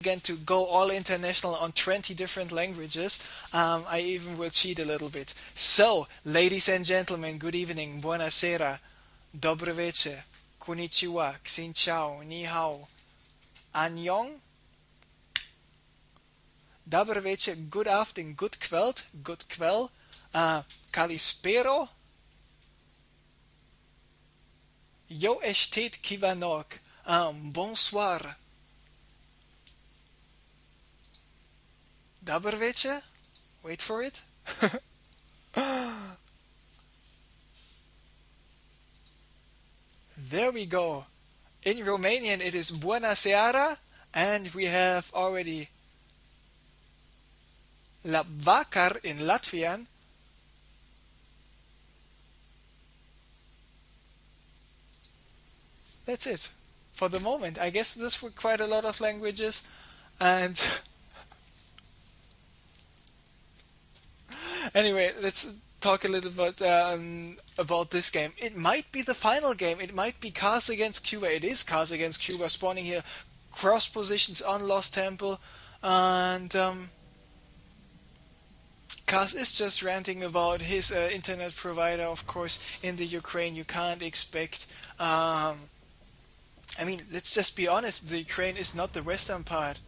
again to go all international on 20 different languages. I even will cheat a little bit. So, ladies and gentlemen, good evening, buonasera, dobre večer, konnichiwa, xin chao, ni hao, annyeong, dobre večer, good afternoon, good kwel, kalispero, yo estet kivanok, bonsoir, dobre večer, wait for it. There we go. In Romanian it is Buona Seara, and we have already La Vakar in Latvian. That's it. For the moment. I guess this were quite a lot of languages, and anyway, let's talk a little bit about this game. It might be the final game. It might be Cars against Cuba. It is Cars against Cuba spawning here. Cross positions on Lost Temple. And Kaz is just ranting about his internet provider. Of course, in the Ukraine, you can't expect. I mean, let's just be honest. The Ukraine is not the western part.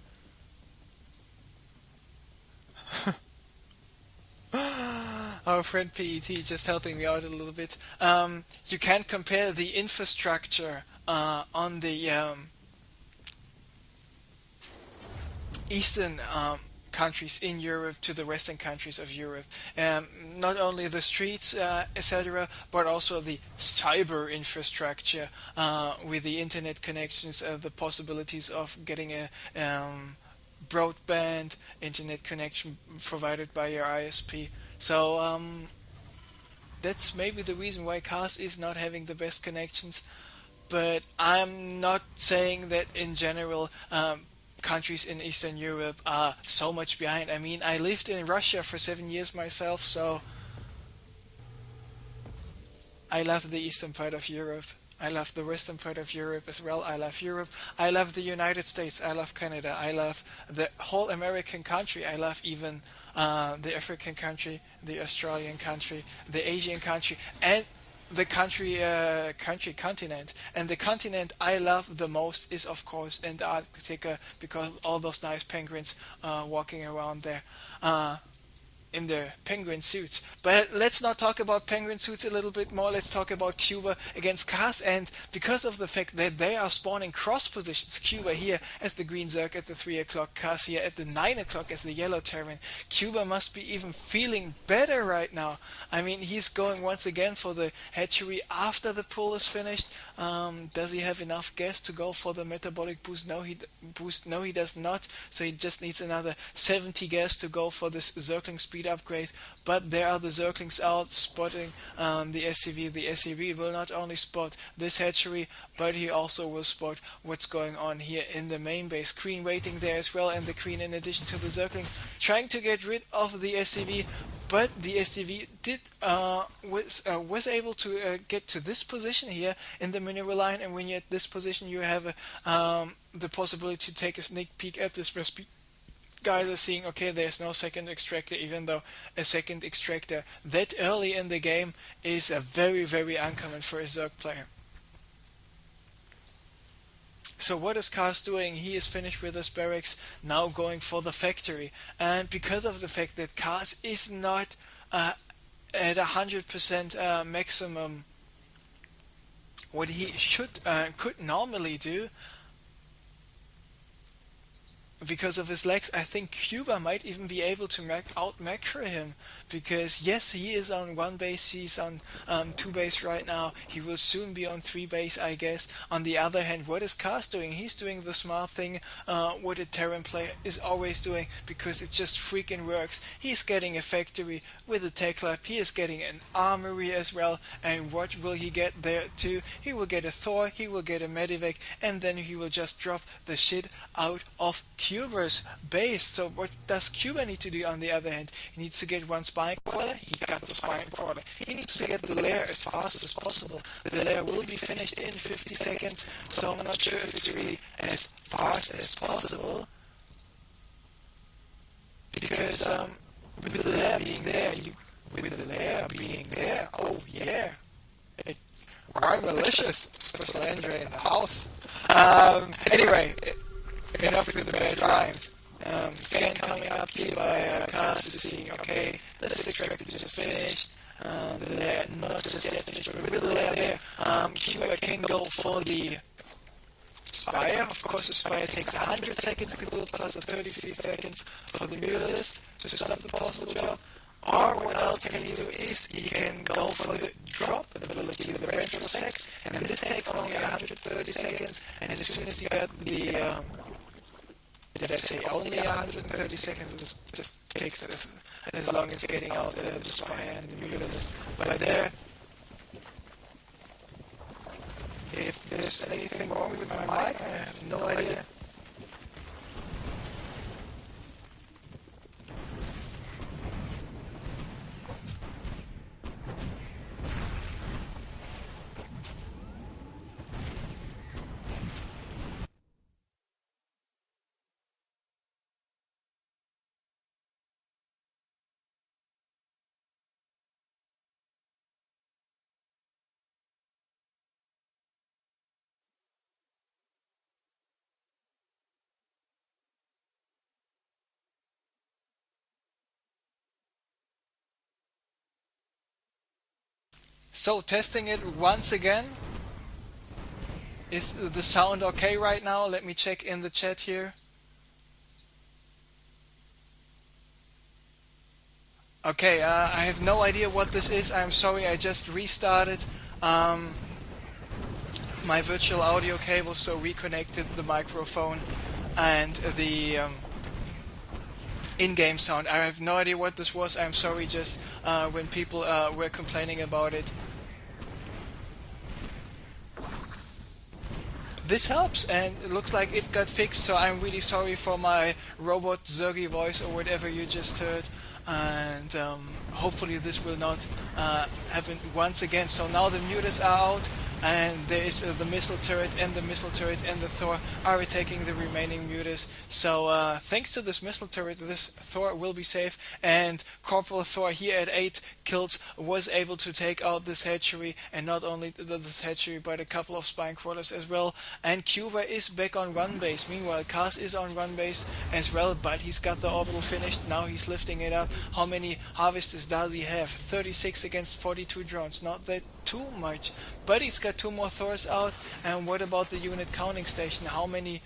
Our friend PET just helping me out a little bit. You can't compare the infrastructure on the eastern countries in Europe to the western countries of Europe. Not only the streets, etc., but also the cyber infrastructure with the internet connections, the possibilities of getting a broadband internet connection provided by your ISP. So that's maybe the reason why Cars is not having the best connections. But I'm not saying that in general countries in Eastern Europe are so much behind. I mean, I lived in Russia for 7 years myself, so I love the eastern part of Europe. I love the western part of Europe as well. I love Europe. I love the United States. I love Canada. I love the whole American country. I love even the African country, the Australian country, the Asian country, and the continent. And the continent I love the most is, of course, Antarctica, because all those nice penguins walking around there. In their penguin suits. But let's not talk about penguin suits a little bit more. Let's talk about Cuba against Cars. And because of the fact that they are spawning cross positions, Cuba here as the green Zerg at the 3 o'clock, Cars here at the 9 o'clock as the yellow Terran, Cuba must be even feeling better right now. I mean, he's going once again for the hatchery after the pull is finished. Does he have enough gas to go for the metabolic boost? No, he does not. So he just needs another 70 gas to go for this Zergling speed upgrade. But there are the Zerglings out spotting the SCV. The SCV will not only spot this hatchery, but he also will spot what's going on here in the main base. Queen waiting there as well, and the Queen, in addition to the Zergling, trying to get rid of the SCV. But the SCV was able to get to this position here in the mineral line, and when you're at this position, you have the possibility to take a sneak peek at this recipe. Guys are seeing, okay, there's no second extractor, even though a second extractor that early in the game is a very, very uncommon for a Zerg player. So what is Cars doing? He is finished with his barracks, now going for the factory. And because of the fact that Cars is not at 100% maximum what he could normally do, because of his legs, I think Cuba might even be able to out-macro him, because yes, he is on 1 base, he's on 2 base right now, he will soon be on 3 base, I guess. On the other hand, what is Cars doing? He's doing the smart thing, what a Terran player is always doing, because it just freaking works. He's getting a factory with a tech lab, he is getting an armory as well, and what will he get there too? He will get a Thor, he will get a Medivac, and then he will just drop the shit out of Cuba's base. So what does Cuba need to do on the other hand? He needs to get 1 spine crawler. He got the spine crawler. He needs to get the lair as fast as possible. The lair will be finished in 50 seconds, so I'm not sure if it's really as fast as possible. delicious. Special Andre in the house. Anyway, enough with the bad rhymes. Scan coming up here by Cast is seeing, okay, this is expected to just finish. The layer not just yet finished, but with the layer there, Cuba can go for the Spire. Of course, the Spire takes 100 seconds to build, plus the 33 seconds for the Mutalisk to stop the possible job. Or what else can you do is you can go for the drop ability, the ventral sex, and then this takes only 130 seconds, and as soon as you get the, did I say only 130 seconds, this just takes as long as getting out the Spire and the Mutalisk. But there, if there's anything wrong with my mic, I have no idea. So testing it once again. Is the sound okay right now? Let me check in the chat here. Okay, I have no idea what this is. I'm sorry, I just restarted my virtual audio cable, so reconnected the microphone and the in-game sound. I have no idea what this was. I'm sorry, just when people were complaining about it. This helps, and it looks like it got fixed, so I'm really sorry for my robot Zergy voice or whatever you just heard, and hopefully this will not happen once again. So now the mutas are out, and there is the missile turret, and the missile turret and the Thor are attacking the remaining mutas. So thanks to this missile turret, this Thor will be safe, and Corporal Thor here at 8 kills was able to take out this hatchery, and not only this hatchery but a couple of spine crawlers as well. And Cuba is back on run base. Meanwhile, Kaz is on run base as well, but he's got the orbital finished. Now he's lifting it up. How many harvesters does he have? 36 against 42 drones. Not that too much, but he's got 2 more Thors out. And what about the unit counting station? How many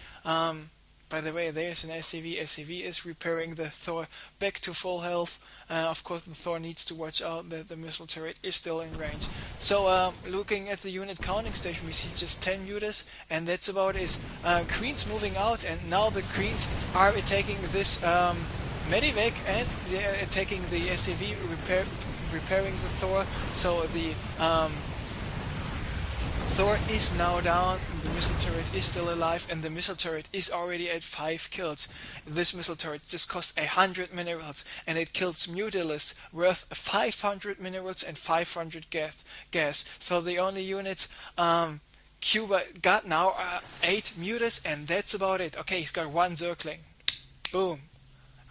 by the way, there's an SCV. SCV is repairing the Thor back to full health. Of course, the Thor needs to watch out that the missile turret is still in range. So, looking at the unit counting station, we see just 10 mutas, and that's about it. Queens moving out, and now the Queens are attacking this Medivac, and they're attacking the SCV, repairing the Thor. So the Thor is now down, the missile turret is still alive, and the missile turret is already at 5 kills. This missile turret just costs 100 minerals, and it kills Mutalisks worth 500 minerals and 500 gas. So the only units Cuba got now are 8 mutas, and that's about it. Okay, he's got 1 Zergling. Boom.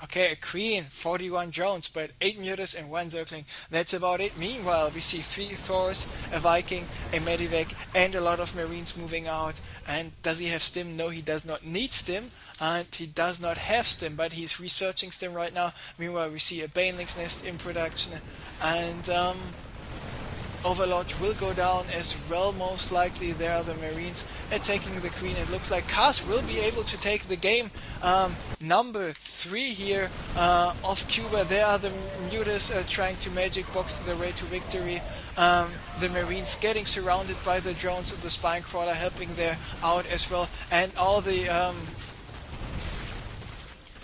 Okay, a Queen, 41 drones, but 8 mutas and 1 Zergling. That's about it. Meanwhile, we see 3 Thors, a Viking, a Medivac, and a lot of Marines moving out. And does he have Stim? No, he does not need Stim, and he does not have Stim, but he's researching Stim right now. Meanwhile, we see a Baneling's Nest in production, and Overlord will go down as well, most likely. There are the Marines attacking the Queen. It looks like Kaz will be able to take the game. Number 3 here of Cuba. There are the mutas trying to magic box the way to victory. The Marines getting surrounded by the drones, the spine crawler helping there out as well, and all the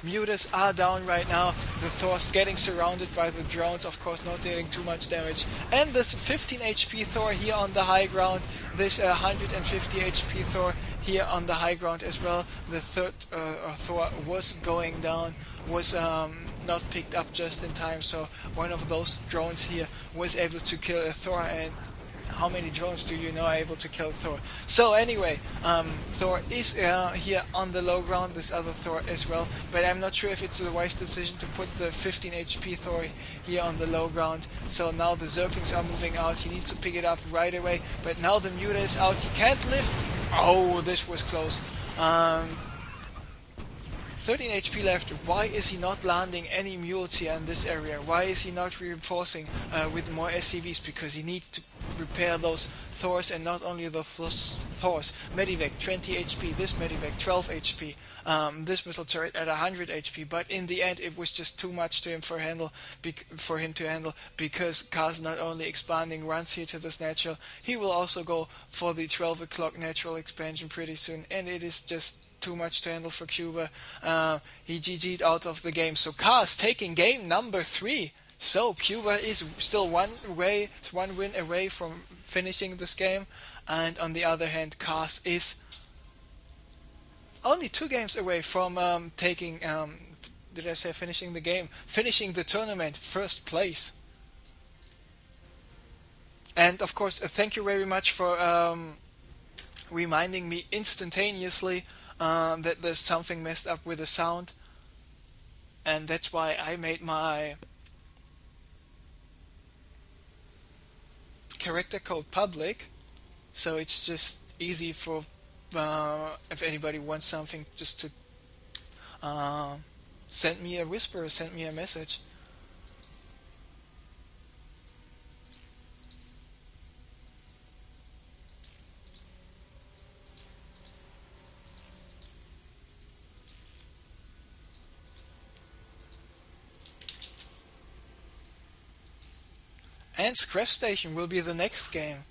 mutas are down right now. The Thor's getting surrounded by the drones, of course not dealing too much damage. And this 15 HP Thor here on the high ground, this 150 HP Thor here on the high ground as well. The third Thor was going down, was not picked up just in time, so one of those drones here was able to kill a Thor. And how many drones do you know are able to kill Thor? So anyway, Thor is here on the low ground, this other Thor as well, but I'm not sure if it's the wise decision to put the 15 HP Thor here on the low ground. So now the Zerglings are moving out, he needs to pick it up right away, but now the Muta is out, he can't lift. Oh, this was close. 13 HP left. Why is he not landing any mules here in this area? Why is he not reinforcing with more SCVs? Because he needs to repair those Thors, and not only the Thors. Medivac 20 HP, this Medivac 12 HP, this missile turret at 100 HP, but in the end it was just too much to him for him to handle, because Kaz not only expanding runs here to this natural, he will also go for the 12 o'clock natural expansion pretty soon, and it is just too much to handle for Kuba. He GG'd out of the game. So Kaz taking game number 3. So Kuba is still one win away from finishing this game, and on the other hand, Kaz is only 2 games away from taking. Did I say finishing the game? Finishing the tournament, first place. And of course, thank you very much for reminding me instantaneously that there's something messed up with the sound, and that's why I made my character code public, so it's just easy for if anybody wants something, just to send me a whisper or send me a message. And Scrap Station will be the next game.